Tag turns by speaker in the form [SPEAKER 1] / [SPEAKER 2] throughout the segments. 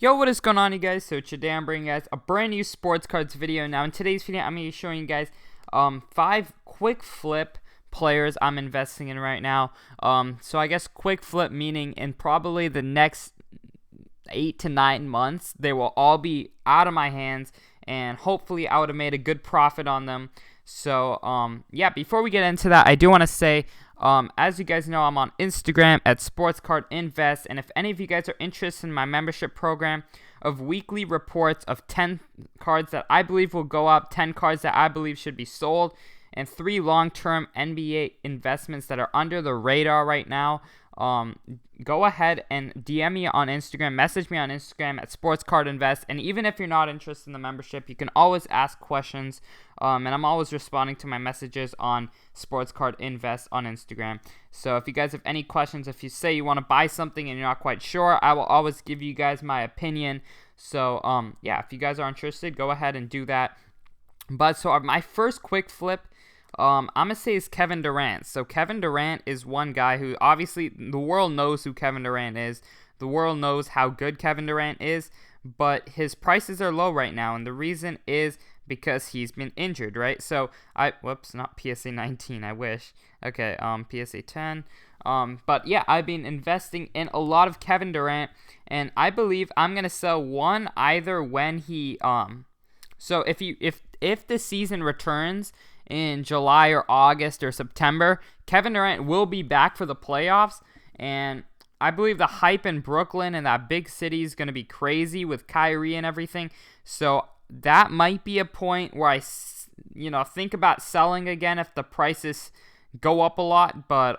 [SPEAKER 1] Yo, what is going on, you guys? So today I'm bringing you guys a brand new sports cards video. Now in today's video, I'm going to be showing you guys 5 quick flip players I'm investing in right now. So I guess quick flip meaning in probably the next 8 to 9 months, they will all be out of my hands, and hopefully I would have made a good profit on them. So yeah, before we get into that, I do want to say, as you guys know, I'm on Instagram at SportsCardInvest, and if any of you guys are interested in my membership program of weekly reports of 10 cards that I believe will go up, 10 cards that I believe should be sold, and 3 long-term NBA investments that are under the radar right now, go ahead and DM me on Instagram, message me on Instagram at SportsCardInvest, and even if you're not interested in the membership, you can always ask questions, and I'm always responding to my messages on SportsCardInvest on Instagram. So if you guys have any questions, if you say you want to buy something and you're not quite sure, I will always give you guys my opinion. So yeah, if you guys are interested, go ahead and do that. But so my first quick flip, I'm going to say is Kevin Durant. So Kevin Durant is one guy who, obviously, the world knows who Kevin Durant is. The world knows how good Kevin Durant is, but his prices are low right now, and the reason is because he's been injured, right? So whoops, not PSA 19, I wish. Okay, PSA 10. But yeah, I've been investing in a lot of Kevin Durant, and I believe I'm going to sell one either when he, so if the season returns in July or August or September, Kevin Durant will be back for the playoffs, and I believe the hype in Brooklyn and that big city is going to be crazy with Kyrie and everything. So that might be a point where I think about selling again if the prices go up a lot. But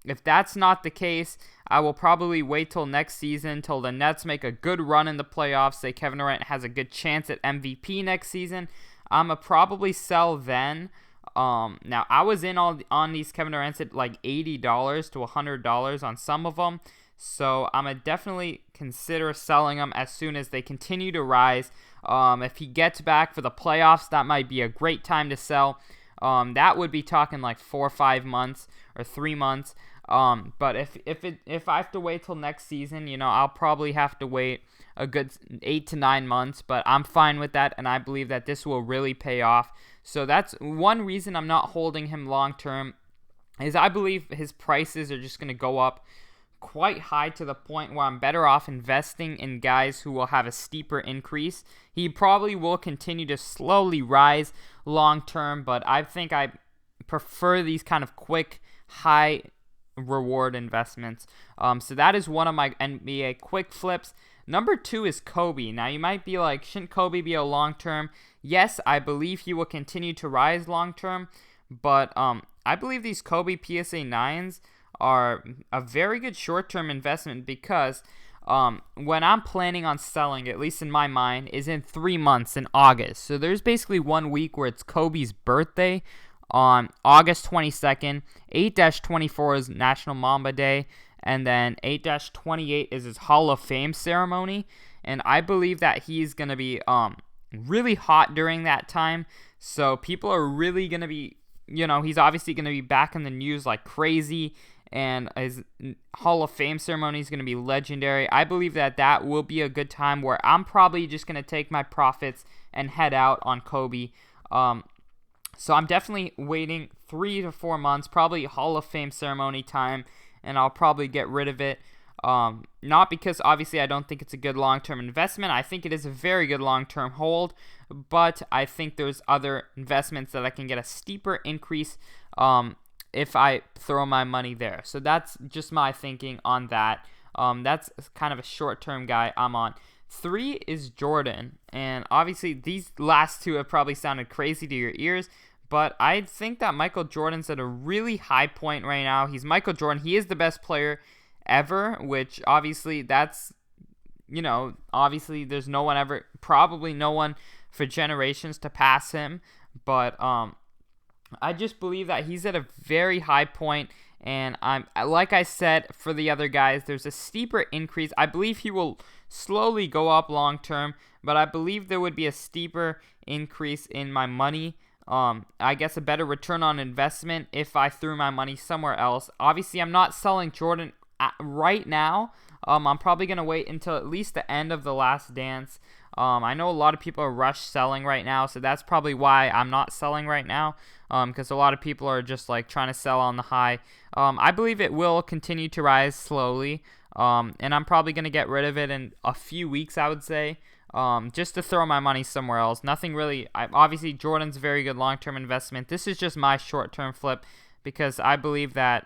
[SPEAKER 1] if that's not the case, I will probably wait till next season, till the Nets make a good run in the playoffs. Say Kevin Durant has a good chance at MVP next season. I'm going to probably sell then. Now, I was in on these Kevin Durant's at like $80 to $100 on some of them. So I'm going to definitely consider selling them as soon as they continue to rise. If he gets back for the playoffs, that might be a great time to sell. That would be talking like 4 or 5 months or 3 months. But if I have to wait till next season, I'll probably have to wait a good 8 to 9 months, but I'm fine with that, and I believe that this will really pay off. So that's one reason I'm not holding him long term, is I believe his prices are just going to go up quite high to the point where I'm better off investing in guys who will have a steeper increase. He probably will continue to slowly rise long term, but I think I prefer these kind of quick, high reward investments. So that is one of my NBA quick flips. Number 2 is Kobe. Now you might be like, shouldn't Kobe be a long term? Yes, I believe he will continue to rise long term, but I believe these Kobe PSA 9s are a very good short term investment, because when I'm planning on selling, at least in my mind, is in 3 months in August. So there's basically 1 week where it's Kobe's birthday on August 22nd. 8-24 is National Mamba Day, and then 8-28 is his Hall of Fame ceremony, and I believe that he's going to be really hot during that time, so people are really going to be, he's obviously going to be back in the news like crazy, and his Hall of Fame ceremony is going to be legendary. I believe that will be a good time where I'm probably just going to take my profits and head out on Kobe. So I'm definitely waiting 3 to 4 months, probably Hall of Fame ceremony time, and I'll probably get rid of it. Not because obviously I don't think it's a good long-term investment. I think it is a very good long-term hold, but I think there's other investments that I can get a steeper increase if I throw my money there. So that's just my thinking on that. That's kind of a short-term guy I'm on. 3 is Jordan, and obviously these last 2 have probably sounded crazy to your ears, but I think that Michael Jordan's at a really high point right now. He's Michael Jordan. He is the best player ever, which obviously that's, obviously there's probably no one for generations to pass him, but I just believe that he's at a very high point, and like I said for the other guys, there's a steeper increase. I believe he will slowly go up long term, but I believe there would be a steeper increase in my money. I guess a better return on investment if I threw my money somewhere else. Obviously, I'm not selling Jordan right now. I'm probably going to wait until at least the end of The Last Dance. I know a lot of people are rush selling right now, so that's probably why I'm not selling right now, because a lot of people are just like trying to sell on the high. I believe it will continue to rise slowly, and I'm probably going to get rid of it in a few weeks, I would say. Just to throw my money somewhere else. Nothing really. Obviously, Jordan's a very good long-term investment. This is just my short-term flip because I believe that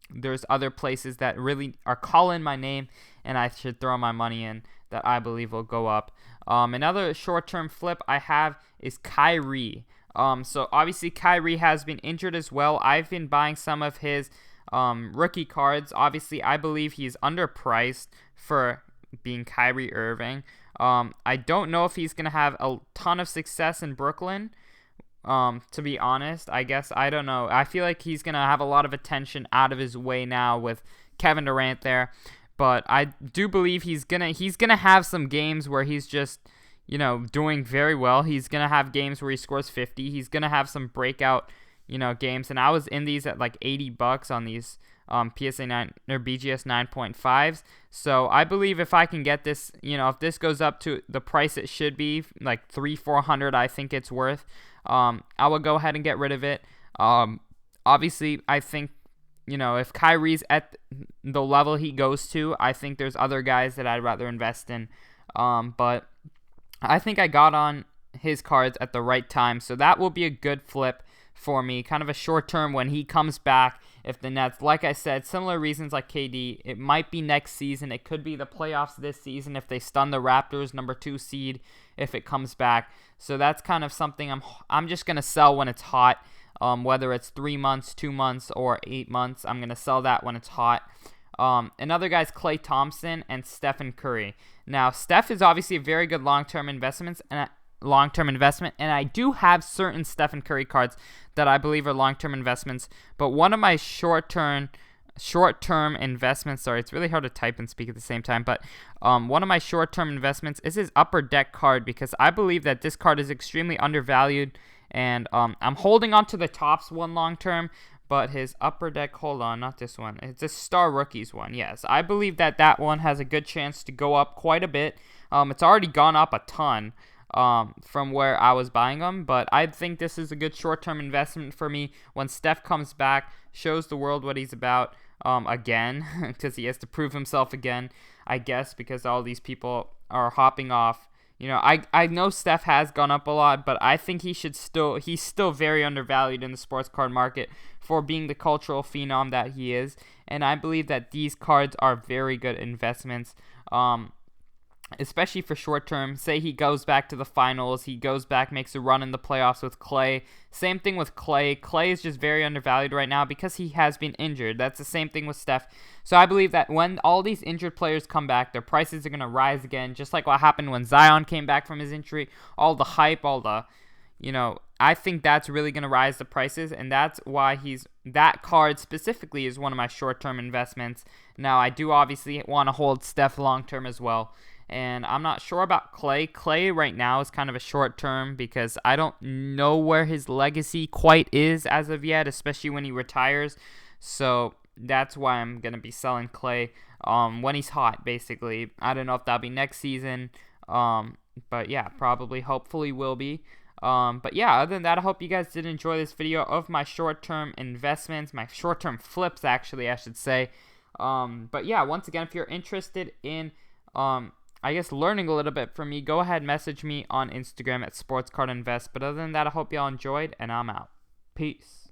[SPEAKER 1] there's other places that really are calling my name and I should throw my money in that I believe will go up. Another short-term flip I have is Kyrie. So obviously Kyrie has been injured as well. I've been buying some of his rookie cards. Obviously, I believe he's underpriced for being Kyrie Irving. I don't know if he's going to have a ton of success in Brooklyn, to be honest. I guess, I don't know. I feel like he's going to have a lot of attention out of his way now with Kevin Durant there. But I do believe he's gonna have some games where he's just, doing very well. He's going to have games where he scores 50. He's going to have some breakout, games. And I was in these at like $80 on these PSA 9 or BGS 9.5s. So I believe if I can get this, if this goes up to the price it should be, like $300-400, I think it's worth. I will go ahead and get rid of it. Obviously, I think, if Kyrie's at the level he goes to, I think there's other guys that I'd rather invest in. But I think I got on his cards at the right time, so that will be a good flip for me. Kind of a short term when he comes back. If the Nets, like I said, similar reasons like KD, it might be next season. It could be the playoffs this season if they stun the Raptors, number 2 seed, if it comes back. So that's kind of something I'm just going to sell when it's hot. Whether it's 3 months, 2 months, or 8 months, I'm going to sell that when it's hot. Another guy's Klay Thompson and Stephen Curry. Now, Steph is obviously a very good long-term investment, and I do have certain Stephen Curry cards that I believe are long-term investments. But one of my short-term investments, sorry, it's really hard to type and speak at the same time, but one of my short-term investments is his Upper Deck card, because I believe that this card is extremely undervalued. And I'm holding on to the Topps one long-term, but his Upper Deck, hold on, not this one. It's a Star Rookies one, yes. I believe that one has a good chance to go up quite a bit. It's already gone up a ton from where I was buying them, but I think this is a good short-term investment for me when Steph comes back, shows the world what he's about again, because he has to prove himself again, I guess, because all these people are hopping off. I know Steph has gone up a lot, but I think he's still very undervalued in the sports card market for being the cultural phenom that he is. And I believe that these cards are very good investments, especially for short term. Say he goes back to the finals, he goes back, makes a run in the playoffs with Klay. Same thing with Klay. Klay is just very undervalued right now because he has been injured. That's the same thing with Steph. So I believe that when all these injured players come back, their prices are going to rise again, just like what happened when Zion came back from his injury. All the hype, I think that's really going to rise the prices, and that's why that card specifically is one of my short-term investments. Now, I do obviously want to hold Steph long-term as well. And I'm not sure about Klay. Klay right now is kind of a short term because I don't know where his legacy quite is as of yet, especially when he retires. So that's why I'm going to be selling Klay when he's hot, basically. I don't know if that'll be next season. But yeah, probably, hopefully will be. But yeah, other than that, I hope you guys did enjoy this video of my short-term investments, my short-term flips, actually, I should say. But yeah, once again, if you're interested in learning a little bit from me, go ahead and message me on Instagram at SportsCardInvest. But other than that, I hope y'all enjoyed, and I'm out. Peace.